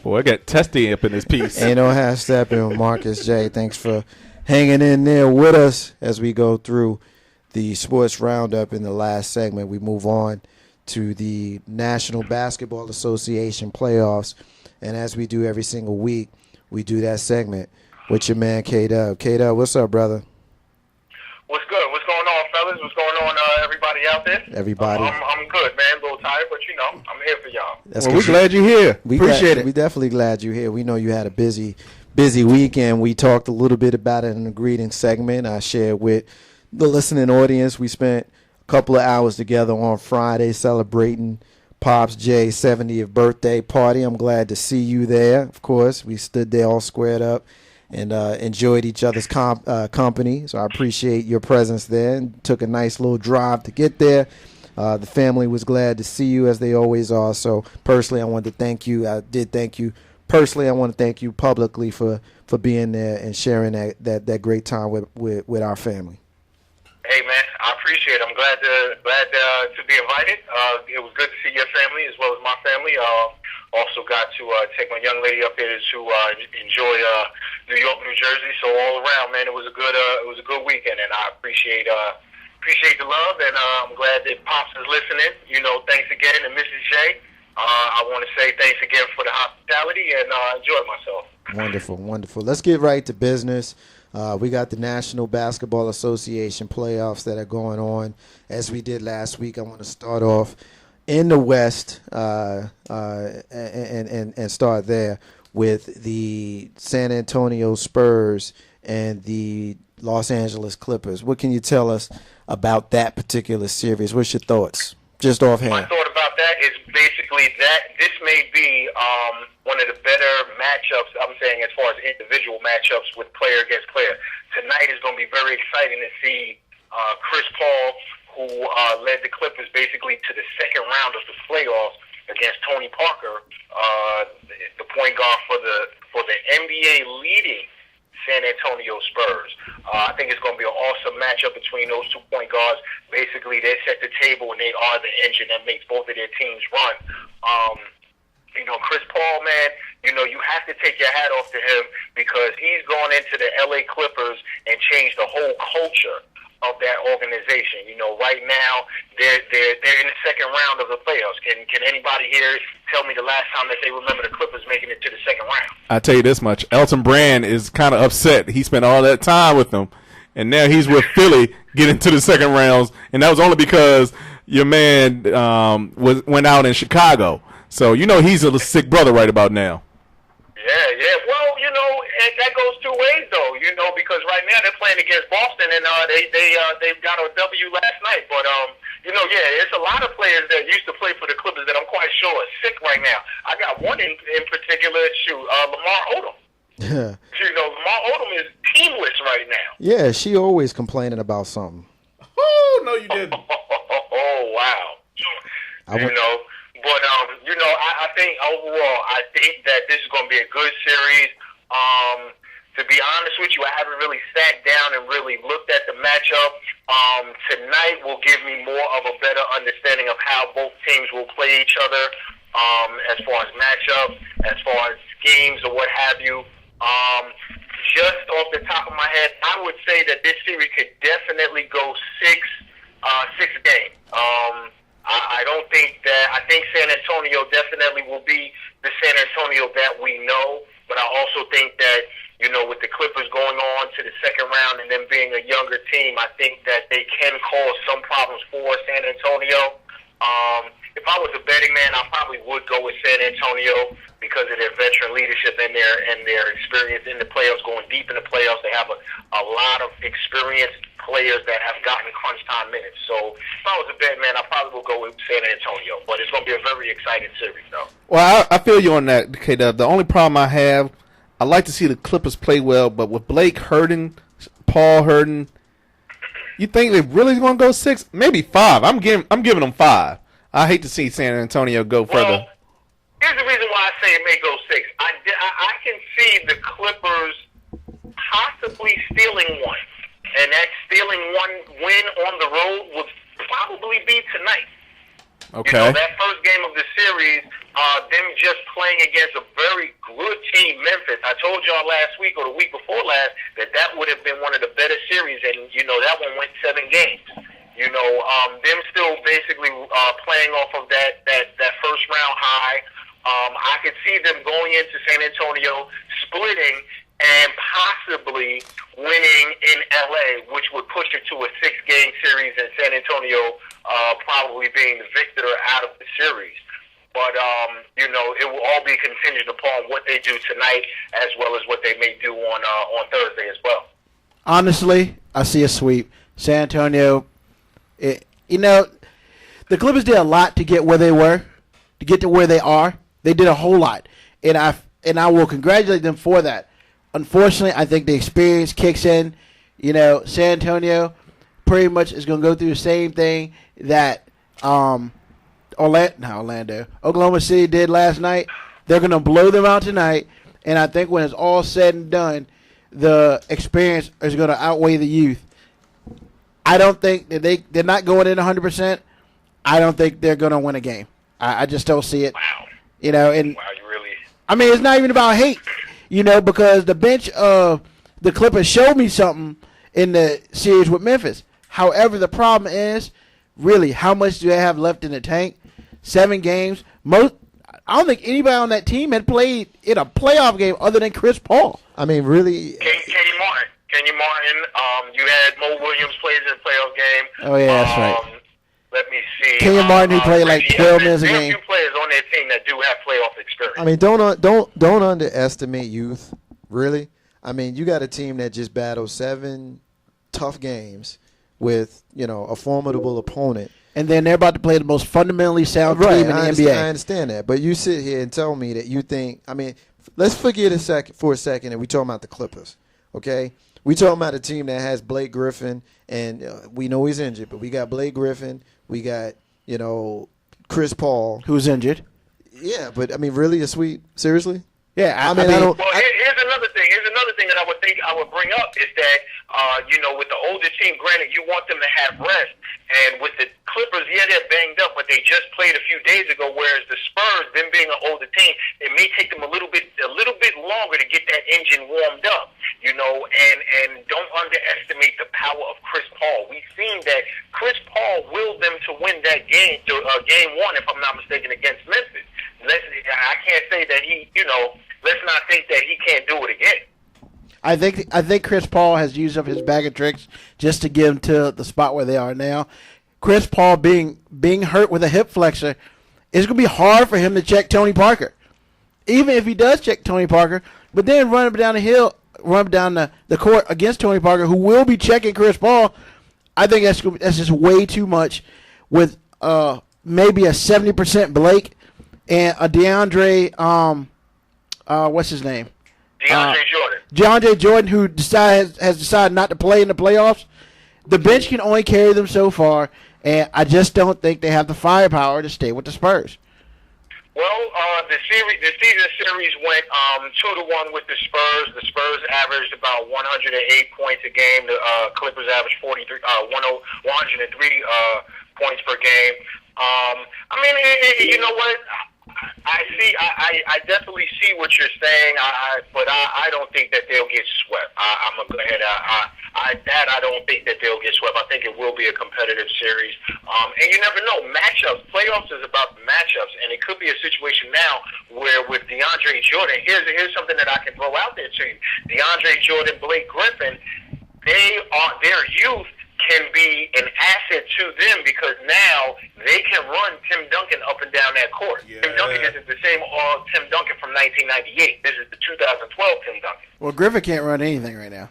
Boy, I got testy up in this piece. Ain't no half stepping with Marcus J. Thanks for hanging in there with us as we go through the sports roundup. In the last segment, we move on to the National Basketball Association playoffs. And as we do every single week, we do that segment with your man K-Dub. K-Dub, what's up, brother? What's good? What's going on, fellas? What's going on, everybody out there? Everybody. I'm good, man. A little tired, but I'm here for y'all. Well, we're glad you're here. Appreciate it. We definitely glad you're here. We know you had a busy weekend. We talked a little bit about it in the greeting segment. I shared with the listening audience. We spent a couple of hours together on Friday celebrating Pops J's 70th birthday party. I'm glad to see you there. Of course, we stood there all squared up and enjoyed each other's company. So I appreciate your presence there and took a nice little drive to get there. The family was glad to see you, as they always are. So personally, I wanted to thank you. I did thank you. Personally, I want to thank you publicly for being there and sharing that great time with our family. Hey, man, I appreciate it. I'm glad to be invited. It was good to see your family as well as my family. Also got to take my young lady up there to enjoy New York, New Jersey. So all around, man, it was a good weekend, and I appreciate the love, and I'm glad that Pops is listening. Thanks again, and Mrs. J. I want to say thanks again for the hospitality, and enjoyed myself. Wonderful. Let's get right to business. We got the National Basketball Association playoffs that are going on. As we did last week, I want to start off in the West and start there with the San Antonio Spurs and the Los Angeles Clippers. What can you tell us about that particular series? What's your thoughts, just offhand? My thought about that is basically that this may be one of the better matchups, I'm saying, as far as individual matchups with player against player. Tonight is going to be very exciting to see Chris Paul, who led the Clippers basically to the second round of the playoffs against Tony Parker, the point guard for the NBA leading San Antonio Spurs. I think it's going to be an awesome matchup between those 2 point guards. Basically, they set the table and they are the engine that makes both of their teams run. Chris Paul, man, you have to take your hat off to him because he's gone into the LA Clippers and changed the whole culture of that organization. Right now they're in the second round of the playoffs. Can anybody here tell me the last time that they remember the Clippers making it to the second round? I tell you this much: Elton Brand is kind of upset. He spent all that time with them, and now he's with Philly getting to the second rounds, and that was only because your man went out in Chicago. So he's a sick brother right about now. Yeah. Well, that goes two ways though. Because right now they're playing against Boston, and they've got a W last night. But it's a lot of players that used to play for the Clippers that I'm quite sure are sick right now. I got one in particular. Lamar Odom. Yeah. Lamar Odom is teamless right now. Yeah, she always complaining about something. Oh no, you didn't. Oh wow. I think overall, I think that this is going to be a good series. To be honest with you, I haven't really sat down and really looked at the matchup. Tonight will give me more of a better understanding of how both teams will play each other, as far as matchup, as far as schemes or what have you. Just off the top of my head, I would say that this series could definitely go six games. I think San Antonio definitely will be the San Antonio that we know, but I also think that, with the Clippers going on to the second round and them being a younger team, I think that they can cause some problems for San Antonio. If I was a betting man, I probably would go with San Antonio because of their veteran leadership and their experience in the playoffs, going deep in the playoffs. They have a lot of experienced players that have gotten crunch time minutes. So if I was a betting man, I probably would go with San Antonio. But it's going to be a very exciting series, though. Well, I feel you on that, K-Dub. The only problem I have, I like to see the Clippers play well, but with Blake hurting, Paul hurting, you think they're really going to go 6? Maybe 5. I'm giving them 5. I hate to see San Antonio go further. Here's the reason why I say it may go 6. I can see the Clippers possibly stealing one, and that stealing one win on the road would probably be tonight. Okay. That first game of the series them just playing against a very good team, Memphis. I told y'all last week or the week before last that would have been one of the better series, and that one went 7 games. Them still basically playing off of that first round high. I could see them going into San Antonio, splitting, and possibly winning in LA, which would push it to a 6-game series, and San Antonio probably being the victor out of the series. But, it will all be contingent upon what they do tonight as well as what they may do on Thursday as well. Honestly, I see a sweep. San Antonio, the Clippers did a lot to get where they were, to get to where they are. They did a whole lot, and I will congratulate them for that. Unfortunately, I think the experience kicks in. San Antonio pretty much is going to go through the same thing that Oklahoma City did last night. They're going to blow them out tonight, and I think when it's all said and done, the experience is going to outweigh the youth. I don't think that they're not going in 100%. I don't think they're going to win a game. I just don't see it. Wow. And wow, you really? I mean, it's not even about hate, because the bench of the Clippers showed me something in the series with Memphis. However, the problem is, really, how much do they have left in the tank? 7 games. I don't think anybody on that team had played in a playoff game other than Chris Paul. I mean, really. Kenny Martin. You had Mo Williams plays in the playoff game. Oh, yeah, that's right. Let me see. Kenny Martin, who played like 12 minutes a game. There are a few players on their team that do have playoff experience. I mean, don't underestimate youth, really. I mean, you got a team that just battled 7 tough games with, a formidable opponent. And then they're about to play the most fundamentally sound team in the NBA. I understand that. But you sit here and tell me that you think, let's forget for a second and we talking about the Clippers, okay? We talking about a team that has Blake Griffin, and we know he's injured, but we got Blake Griffin, we got, Chris Paul. Who's injured. Yeah, but, really a sweep? Seriously? Yeah, I mean, Well, here's another thing. Here's another thing that I would bring up is that, with the older team, granted, you want them to have rest. And with the Clippers, yeah, they're banged up, but they just played a few days ago. Whereas the Spurs, them being an older team, it may take them a little bit longer to get that engine warmed up. And don't underestimate the power of Chris Paul. We've seen that Chris Paul willed them to win that game, game 1, if I'm not mistaken, against Memphis. I can't say that let's not think that he can't do it again. I think Chris Paul has used up his bag of tricks just to get him to the spot where they are now. Chris Paul being hurt with a hip flexor, it's going to be hard for him to check Tony Parker. Even if he does check Tony Parker, but then run down the court against Tony Parker, who will be checking Chris Paul, I think that's just way too much with maybe a 70% Blake and a DeAndre, what's his name? DeAndre Jordan, who has decided not to play in the playoffs. The bench can only carry them so far, and I just don't think they have the firepower to stay with the Spurs. Well, the season series went 2-1 with the Spurs. The Spurs averaged about 108 points a game. The Clippers averaged 103 points per game. You know what? I definitely see what you're saying, but I don't think that they'll get swept. I'm gonna go ahead. I don't think that they'll get swept. I think it will be a competitive series. And you never know. Matchups, playoffs is about the matchups, and it could be a situation now where with DeAndre Jordan, here's something that I can throw out there to you. DeAndre Jordan, Blake Griffin, their youth can be an asset to them because now they can run Tim Duncan up and down that court. Yeah. Tim Duncan isn't the same Tim Duncan from 1998. This is the 2012 Tim Duncan. Well, Griffin can't run anything right now.